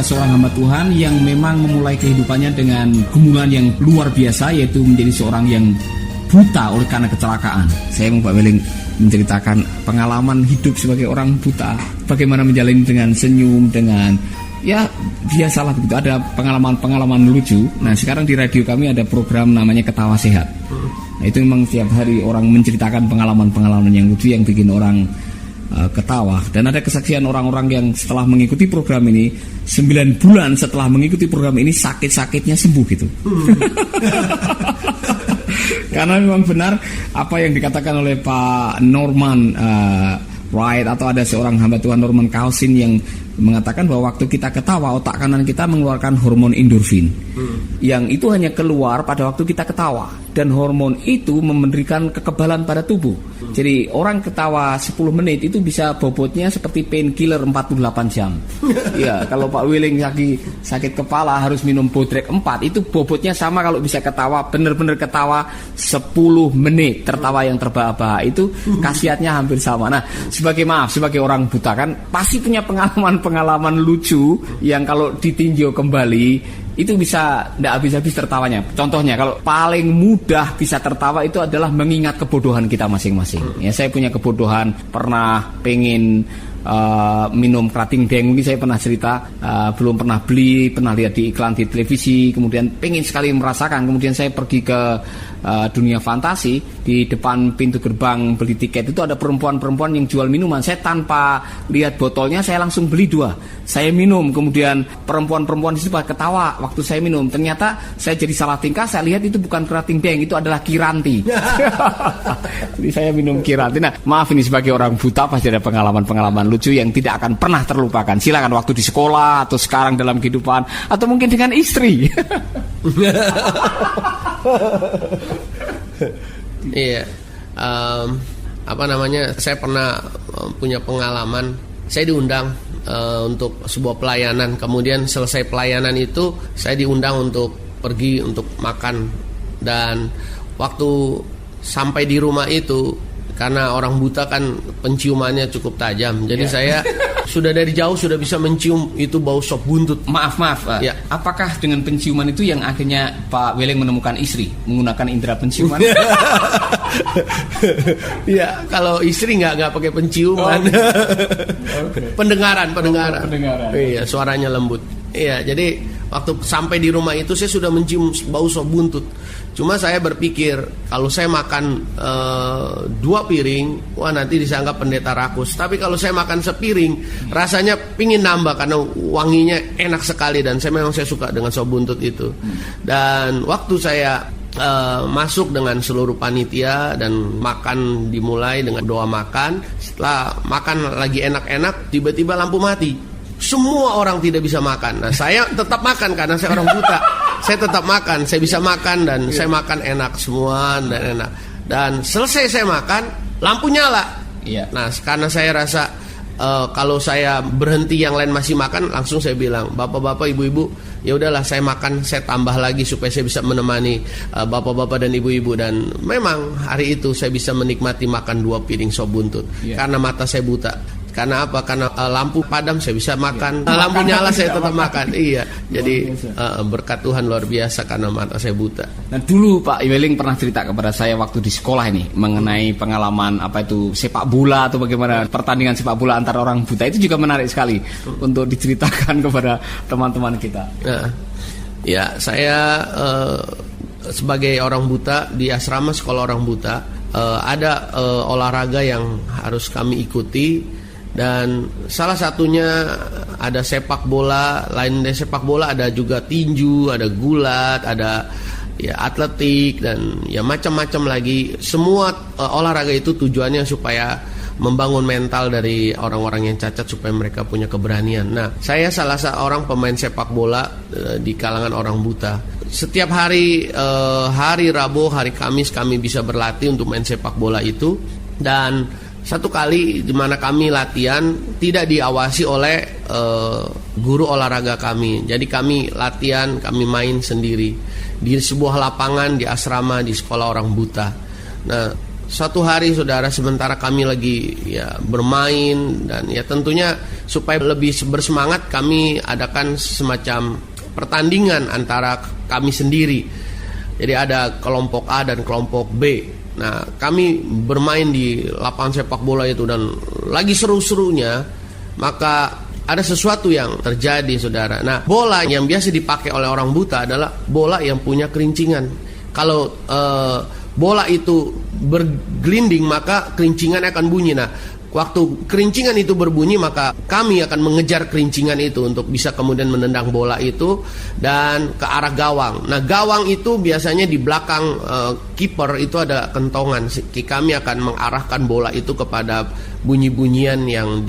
seorang hamba Tuhan yang memang memulai kehidupannya dengan gumulan yang luar biasa, yaitu menjadi seorang yang buta oleh karena kecelakaan. Saya mau Pak Weling menceritakan pengalaman hidup sebagai orang buta, bagaimana menjalani dengan senyum, dengan ya biasalah begitu, ada pengalaman-pengalaman lucu. Nah sekarang di radio kami ada program namanya Ketawa Sehat. Nah itu memang setiap hari orang menceritakan pengalaman-pengalaman yang lucu yang bikin orang ketawa. Dan ada kesaksian orang-orang yang setelah mengikuti program ini 9 bulan setelah mengikuti program ini sakit-sakitnya sembuh gitu. Karena memang benar apa yang dikatakan oleh Pak Norman Wright, atau ada seorang hamba Tuhan Norman Kausin yang mengatakan bahwa waktu kita ketawa, otak kanan kita mengeluarkan hormon endorfin. Yang itu hanya keluar pada waktu kita ketawa, dan hormon itu memberikan kekebalan pada tubuh. Jadi orang ketawa 10 menit itu bisa bobotnya seperti painkiller 48 jam. Ya, kalau Pak Weling sakit kepala harus minum Bodrek 4, itu bobotnya sama kalau bisa ketawa, benar-benar ketawa 10 menit, tertawa yang terbahak-bahak, itu khasiatnya hampir sama. Nah, sebagai orang buta kan pasti punya pengalaman lucu yang kalau ditinjau kembali itu bisa tidak habis-habis tertawanya. Contohnya kalau paling mudah bisa tertawa itu adalah mengingat kebodohan kita masing-masing. Ya, saya punya kebodohan, pernah pengen minum kerating dengue, ini saya pernah cerita, belum pernah beli, pernah lihat di iklan di televisi, kemudian pengen sekali merasakan, kemudian saya pergi ke dunia fantasi. Di depan pintu gerbang beli tiket itu ada perempuan-perempuan yang jual minuman. Saya tanpa lihat botolnya saya langsung beli 2, saya minum, kemudian perempuan-perempuan di situ pada ketawa waktu saya minum. Ternyata saya jadi salah tingkah, saya lihat itu bukan kerating deng, itu adalah Kiranti. Jadi saya minum Kiranti. Nah maaf, ini sebagai orang buta pasti ada pengalaman-pengalaman lucu yang tidak akan pernah terlupakan. Silakan waktu di sekolah atau sekarang dalam kehidupan, atau mungkin dengan istri. Iya, saya pernah punya pengalaman. Saya diundang untuk sebuah pelayanan. Kemudian selesai pelayanan itu saya diundang untuk pergi untuk makan. Dan waktu sampai di rumah itu, karena orang buta kan penciumannya cukup tajam, jadi saya sudah dari jauh sudah bisa mencium itu bau sop buntut. Maaf, ya. Apakah dengan penciuman itu yang akhirnya Pak Weling menemukan istri menggunakan indera penciuman? Ya, kalau istri nggak pakai penciuman. Okay. Pendengaran. Iya, suaranya lembut. Iya, jadi waktu sampai di rumah itu saya sudah mencium bau sop buntut. Cuma saya berpikir kalau saya makan 2 piring, wah nanti disanggap pendeta rakus. Tapi kalau saya makan sepiring, rasanya pingin nambah karena wanginya enak sekali, dan saya suka dengan sop buntut itu. Dan waktu saya masuk dengan seluruh panitia dan makan dimulai dengan doa makan. Setelah makan lagi enak-enak, tiba-tiba lampu mati. Semua orang tidak bisa makan. Nah saya tetap makan karena saya orang buta. Saya tetap makan, saya bisa makan, dan saya makan enak semua dan enak. Dan selesai saya makan, lampu nyala. Nah karena saya rasa kalau saya berhenti yang lain masih makan, langsung saya bilang, bapak-bapak, ibu-ibu, ya udahlah saya makan, saya tambah lagi supaya saya bisa menemani bapak-bapak dan ibu-ibu. Dan memang hari itu saya bisa menikmati makan 2 piring sop buntut karena mata saya buta. Karena apa? Karena lampu padam saya bisa makan, lampu nyala saya tetap makan. Iya, jadi berkat Tuhan luar biasa karena mata saya buta. Nah dulu Pak Weling pernah cerita kepada saya waktu di sekolah ini mengenai pengalaman sepak bola atau bagaimana pertandingan sepak bola antara orang buta. Itu juga menarik sekali untuk diceritakan kepada teman-teman kita. Ya, saya sebagai orang buta di asrama sekolah orang buta, ada olahraga yang harus kami ikuti. Dan salah satunya ada sepak bola. Lain dari sepak bola ada juga tinju, ada gulat, ada atletik, dan macam-macam lagi. Semua olahraga itu tujuannya supaya membangun mental dari orang-orang yang cacat supaya mereka punya keberanian. Nah, saya salah seorang pemain sepak bola di kalangan orang buta. Setiap hari Rabu, hari Kamis kami bisa berlatih untuk main sepak bola itu. Dan satu kali di mana kami latihan tidak diawasi oleh guru olahraga kami. Jadi kami latihan, kami main sendiri di sebuah lapangan di asrama di sekolah orang buta. Nah, Satu hari saudara, sementara kami lagi bermain, dan tentunya supaya lebih bersemangat kami adakan semacam pertandingan antara kami sendiri. Jadi ada kelompok A dan kelompok B. Nah, kami bermain di lapangan sepak bola itu, dan lagi seru-serunya maka ada sesuatu yang terjadi saudara. Nah, bola yang biasa dipakai oleh orang buta adalah bola yang punya kerincingan. Kalau bola itu bergelinding maka kerincingan akan bunyi. Nah, waktu kerincingan itu berbunyi maka kami akan mengejar kerincingan itu untuk bisa kemudian menendang bola itu dan ke arah gawang. Nah, gawang itu biasanya di belakang kiper itu ada kentongan. Kami akan mengarahkan bola itu kepada bunyi-bunyian yang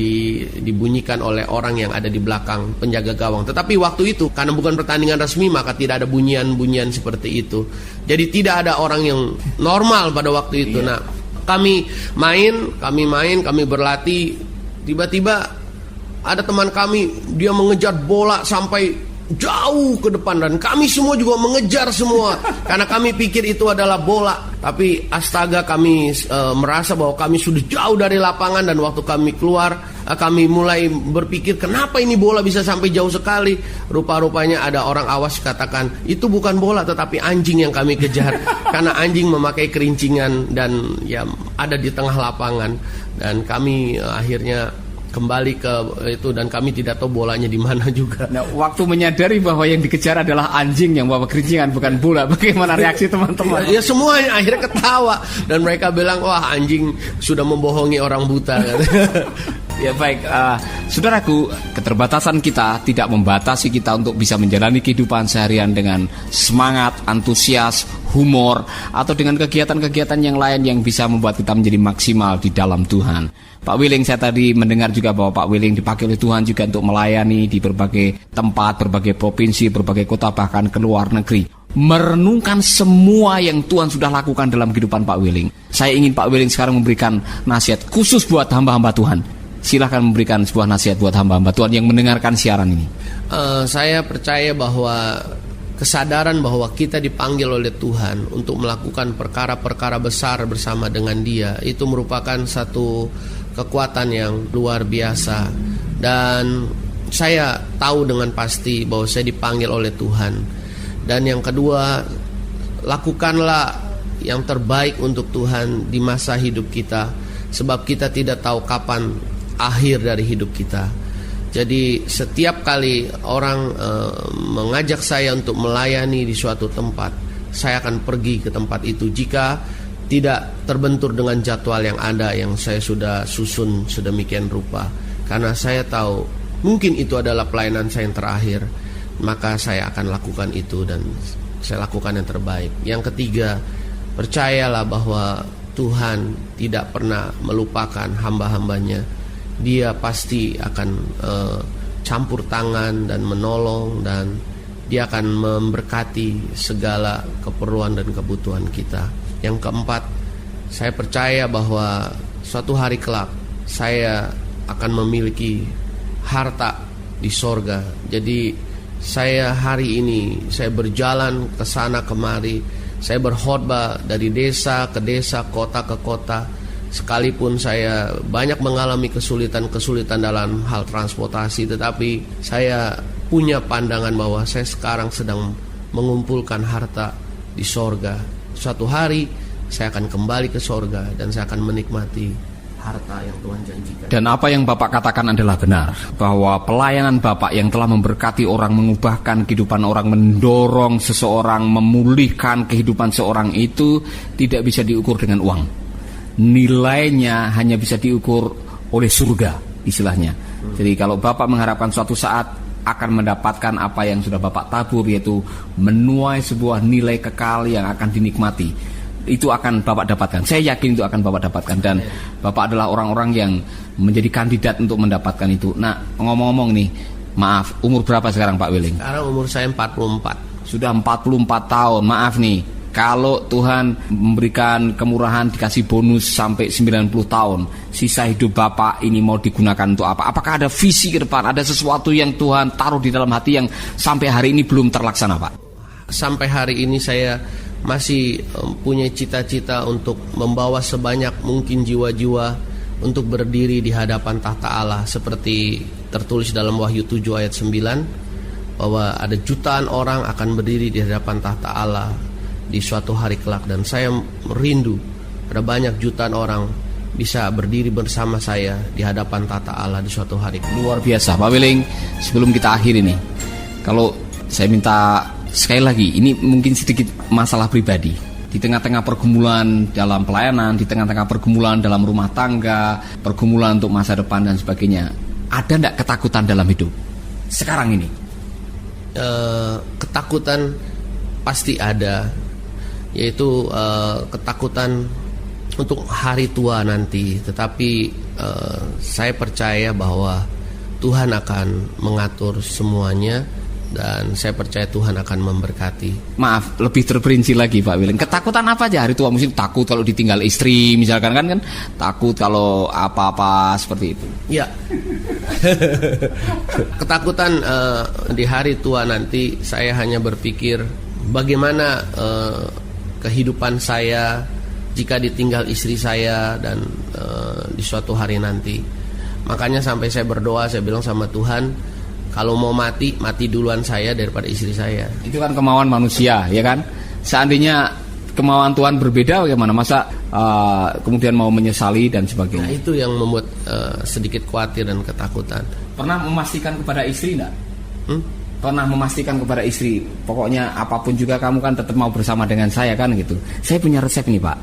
dibunyikan oleh orang yang ada di belakang penjaga gawang. Tetapi waktu itu karena bukan pertandingan resmi maka tidak ada bunyian-bunyian seperti itu. Jadi tidak ada orang yang normal pada waktu itu. Nah, kami berlatih, tiba-tiba ada teman kami, dia mengejar bola sampai jauh ke depan, dan kami semua juga mengejar semua karena kami pikir itu adalah bola. Tapi astaga, kami merasa bahwa kami sudah jauh dari lapangan, dan waktu kami keluar kami mulai berpikir kenapa ini bola bisa sampai jauh sekali. Rupa-rupanya ada orang awas katakan itu bukan bola tetapi anjing yang kami kejar karena anjing memakai kerincingan dan ada di tengah lapangan, dan kami akhirnya kembali ke itu, dan kami tidak tahu bolanya di mana juga. Nah, waktu menyadari bahwa yang dikejar adalah anjing yang bawa kerincingan bukan bola, bagaimana reaksi teman-teman? Ya semua akhirnya ketawa, dan mereka bilang wah, anjing sudah membohongi orang buta. Ya baik, saudaraku, keterbatasan kita tidak membatasi kita untuk bisa menjalani kehidupan seharian dengan semangat, antusias, humor, atau dengan kegiatan-kegiatan yang lain yang bisa membuat kita menjadi maksimal di dalam Tuhan. Pak Willing, saya tadi mendengar juga bahwa Pak Willing dipakai oleh Tuhan juga untuk melayani di berbagai tempat, berbagai provinsi, berbagai kota, bahkan ke luar negeri. Merenungkan semua yang Tuhan sudah lakukan dalam kehidupan Pak Willing. Saya ingin Pak Willing sekarang memberikan nasihat khusus buat hamba-hamba Tuhan. Silahkan memberikan sebuah nasihat buat hamba-hamba Tuhan yang mendengarkan siaran ini. Saya percaya bahwa kesadaran bahwa kita dipanggil oleh Tuhan untuk melakukan perkara-perkara besar bersama dengan Dia, itu merupakan satu kekuatan yang luar biasa. Dan saya tahu dengan pasti bahwa saya dipanggil oleh Tuhan. Dan yang kedua, lakukanlah yang terbaik untuk Tuhan di masa hidup kita, sebab kita tidak tahu kapan akhir dari hidup kita. Jadi setiap kali orang mengajak saya untuk melayani di suatu tempat, saya akan pergi ke tempat itu jika tidak terbentur dengan jadwal yang ada, yang saya sudah susun sedemikian rupa. Karena saya tahu mungkin itu adalah pelayanan saya yang terakhir, maka saya akan lakukan itu, dan saya lakukan yang terbaik. Yang ketiga, percayalah bahwa Tuhan tidak pernah melupakan hamba-hambanya. Dia pasti akan campur tangan dan menolong, dan Dia akan memberkati segala keperluan dan kebutuhan kita. Yang keempat, saya percaya bahwa suatu hari kelak saya akan memiliki harta di sorga. Jadi saya hari ini saya berjalan ke sana kemari, saya berkhotbah dari desa ke desa, kota ke kota. Sekalipun saya banyak mengalami kesulitan-kesulitan dalam hal transportasi, tetapi saya punya pandangan bahwa saya sekarang sedang mengumpulkan harta di sorga. Suatu hari saya akan kembali ke sorga, dan saya akan menikmati harta yang Tuhan janjikan. Dan apa yang Bapak katakan adalah benar, bahwa pelayanan Bapak yang telah memberkati orang, mengubahkan kehidupan orang, mendorong seseorang, memulihkan kehidupan seorang itu tidak bisa diukur dengan uang. Nilainya hanya bisa diukur oleh surga, istilahnya. Jadi kalau Bapak mengharapkan suatu saat akan mendapatkan apa yang sudah Bapak tabur, yaitu menuai sebuah nilai kekal yang akan dinikmati, itu akan Bapak dapatkan. Saya yakin itu akan Bapak dapatkan, dan Bapak adalah orang-orang yang menjadi kandidat untuk mendapatkan itu. Nah, ngomong-ngomong nih, maaf, umur berapa sekarang Pak Willing? Sekarang umur saya 44. Sudah 44 tahun, maaf nih, kalau Tuhan memberikan kemurahan, dikasih bonus sampai 90 tahun, sisa hidup Bapak ini mau digunakan untuk apa? Apakah ada visi ke depan? Ada sesuatu yang Tuhan taruh di dalam hati yang sampai hari ini belum terlaksana, Pak? Sampai hari ini saya masih punya cita-cita untuk membawa sebanyak mungkin jiwa-jiwa untuk berdiri di hadapan tahta Allah, seperti tertulis dalam Wahyu 7 ayat 9 bahwa ada jutaan orang akan berdiri di hadapan tahta Allah di suatu hari kelak. Dan saya rindu ada banyak jutaan orang bisa berdiri bersama saya di hadapan tahta Allah di suatu hari. Luar biasa Pak Wiling. Sebelum kita akhiri nih, kalau saya minta sekali lagi, ini mungkin sedikit masalah pribadi. Di tengah-tengah pergumulan dalam pelayanan, di tengah-tengah pergumulan dalam rumah tangga, pergumulan untuk masa depan dan sebagainya, ada enggak ketakutan dalam hidup sekarang ini? Ketakutan pasti ada, yaitu ketakutan untuk hari tua nanti. Tetapi saya percaya bahwa Tuhan akan mengatur semuanya, dan saya percaya Tuhan akan memberkati. Maaf, lebih terperinci lagi Pak Wiling. Ketakutan apa aja hari tua? Mungkin takut kalau ditinggal istri, misalkan kan takut kalau apa-apa seperti itu. Ya. Ketakutan di hari tua nanti, saya hanya berpikir bagaimana kehidupan saya jika ditinggal istri saya dan di suatu hari nanti. Makanya sampai saya berdoa, saya bilang sama Tuhan, kalau mau mati duluan saya daripada istri saya. Itu kan kemauan manusia, ya kan? Seandainya kemauan Tuhan berbeda, bagaimana? Masa kemudian mau menyesali dan sebagainya? Nah, itu yang membuat sedikit khawatir dan ketakutan. Pernah memastikan kepada istri enggak? Pernah memastikan kepada istri, pokoknya apapun juga kamu kan tetap mau bersama dengan saya kan gitu. Saya punya resep nih Pak,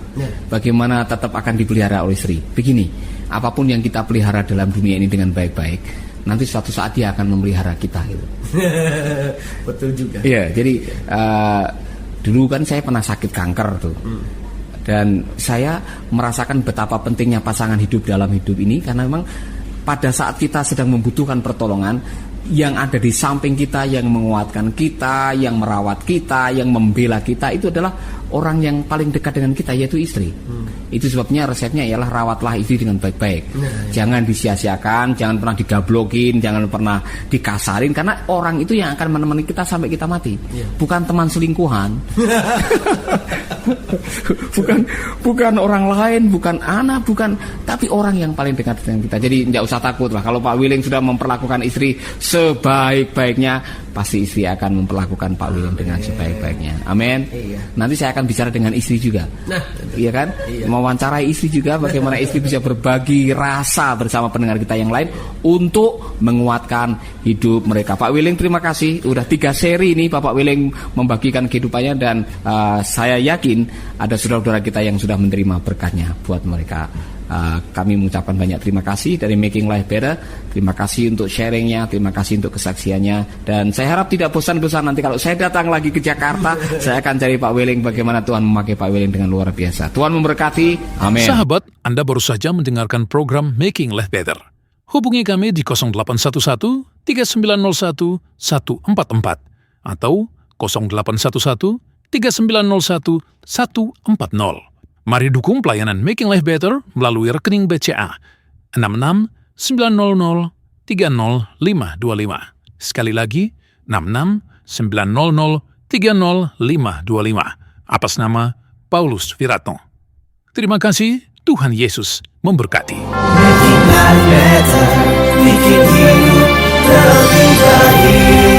bagaimana tetap akan dipelihara oleh istri. Begini, apapun yang kita pelihara dalam dunia ini dengan baik-baik, nanti suatu saat dia akan memelihara kita gitu. Betul juga. Iya, jadi dulu kan saya pernah sakit kanker tuh. Dan saya merasakan betapa pentingnya pasangan hidup dalam hidup ini, karena memang pada saat kita sedang membutuhkan pertolongan, yang ada di samping kita, yang menguatkan kita, yang merawat kita, yang membela kita, itu adalah orang yang paling dekat dengan kita, yaitu istri. Itu sebabnya resepnya ialah rawatlah istri dengan baik-baik. Jangan disia-siakan, jangan pernah digablokin, jangan pernah dikasarin, karena orang itu yang akan menemani kita sampai kita mati. Bukan teman selingkuhan. bukan orang lain, bukan anak, tapi orang yang paling dekat dengan kita. Jadi tidak usah takut lah. Kalau Pak Wiling sudah memperlakukan istri sebaik-baiknya, pasti istri akan memperlakukan Pak Wiling dengan sebaik-baiknya. Amin. Nanti saya akan bicara dengan istri juga. Iya kan? Mewawancarai istri juga, bagaimana istri bisa berbagi rasa bersama pendengar kita yang lain untuk menguatkan hidup mereka. Pak Wiling, terima kasih. Udah 3 seri ini Bapak Wiling membagikan kehidupannya, dan saya yakin ada saudara-saudara kita yang sudah menerima berkatnya buat mereka. Kami mengucapkan banyak terima kasih dari Making Life Better. Terima kasih untuk sharingnya, terima kasih untuk kesaksiannya, dan saya harap tidak bosan-bosan nanti kalau saya datang lagi ke Jakarta. Saya akan cari Pak Wiling, bagaimana Tuhan memakai Pak Wiling dengan luar biasa. Tuhan memberkati, amin. Sahabat, Anda baru saja mendengarkan program Making Life Better. Hubungi kami di 0811 3901 144 atau 0811 3901 140. Mari dukung pelayanan Making Life Better melalui rekening BCA 6690300525. Sekali lagi, 6690300525. Atas nama Paulus Wiratno. Terima kasih, Tuhan Yesus memberkati. Making life better, bikin hidup lebih baik.